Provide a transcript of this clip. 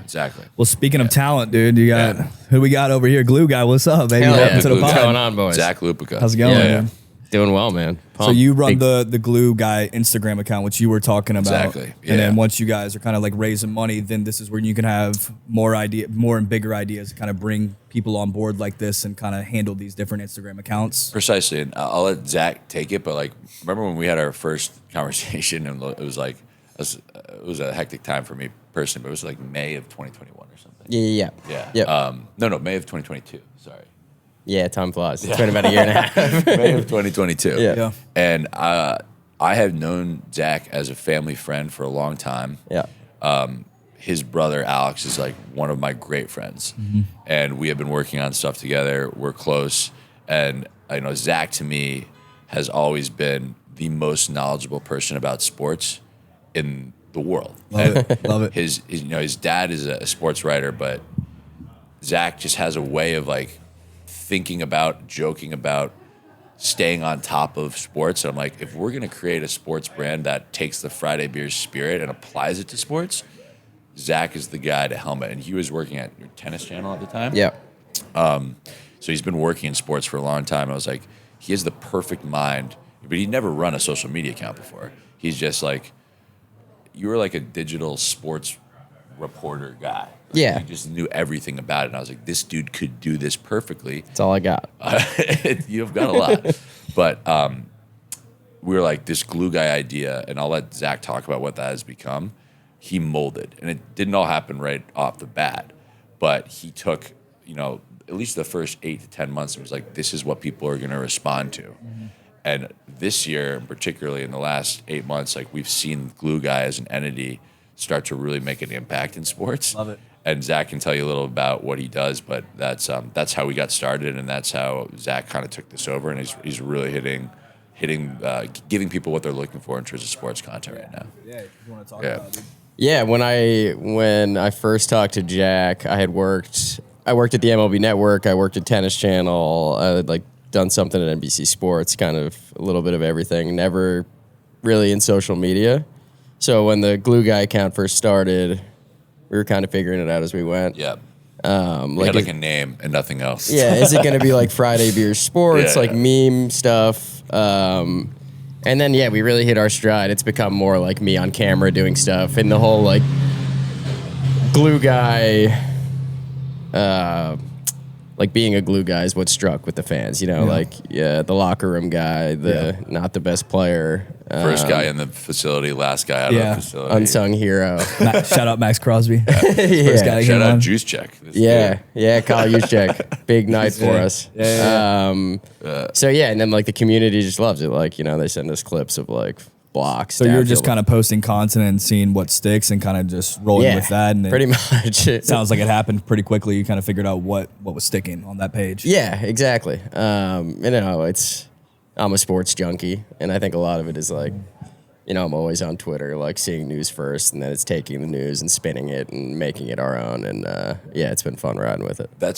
Exactly. Well, speaking of talent, dude, you got who we got over here? Glue guy, what's up, baby? Hell Welcome yeah. to the Glue pod. What's going on, boys? Zach Lupica. How's it going, Yeah. dude? Doing well, man. So Pumped. you run the Glue Guy Instagram account, which you were talking about. Exactly, And then yeah. once you guys are kind of like raising money, then this is where you can have more and bigger ideas to kind of bring people on board like this and kind of handle these different Instagram accounts. Precisely, and I'll let Zach take it. But like, remember when we had our first conversation, and it was like it was a hectic time for me personally. But it was like May of 2021 or something. Yeah. Yeah. Yep. No, May of 2022. Sorry. Yeah, time flies. It's been about a year and a half. May of 2022. Yeah. Yeah. And I have known Zach as a family friend for a long time. Yeah. His brother Alex is like one of my great friends, and we have been working on stuff together. We're close, and I know Zach to me has always been the most knowledgeable person about sports in the world. Love it. Love it. His dad is a sports writer, but Zach just has a way of like thinking about, joking about, staying on top of sports. And I'm like, if we're gonna create a sports brand that takes the Friday Beers spirit and applies it to sports, Zach is the guy to helm it. And he was working at your tennis channel at the time. Yeah. So he's been working in sports for a long time. I was like, he has the perfect mind, but he'd never run a social media account before. He's just like, you were like a digital sports reporter guy. Like, Yeah. You just knew everything about it. And I was like, this dude could do this perfectly. That's all I got. You've got a lot. But we were like, this Glue Guy idea, and I'll let Zach talk about what that has become. He molded. And it didn't all happen right off the bat. But he took, at least the first 8 to 10 months, it was like, this is what people are going to respond to. Mm-hmm. And this year, particularly in the last 8 months, like we've seen Glue Guy as an entity start to really make an impact in sports. Love it. And Zach can tell you a little about what he does, but that's how we got started, and that's how Zach kind of took this over, and he's really giving people what they're looking for in terms of sports content right now. Yeah, you want to talk Yeah. about it. Yeah, when I first talked to Jack, I worked at the MLB Network, I worked at Tennis Channel, I had done something at NBC Sports, kind of a little bit of everything, never really in social media. So when the Glue Guy account first started, we were kind of figuring it out as we went. Yeah. We had a name and nothing else. Yeah, is it going to be like Friday Beer Sports, Yeah. like meme stuff? And then, we really hit our stride. It's become more like me on camera doing stuff. And the whole, Glue Guy, being a Glue Guy is what struck with the fans, the locker room guy, not the best player. First guy in the facility, last guy out of the facility. Unsung hero. Shout out Max Crosby. Yeah. First guy to Shout get out on. Juice Check. Kyle Juszczyk. Big night for us. And then the community just loves it. They send us clips of blocks. So you're just kind of posting content and seeing what sticks and kind of just rolling with that. And pretty much. It sounds like it happened pretty quickly. You kind of figured out what was sticking on that page. Yeah, exactly. I'm a sports junkie, and I think a lot of it is I'm always on Twitter, seeing news first, and then it's taking the news and spinning it and making it our own. And it's been fun riding with it. That's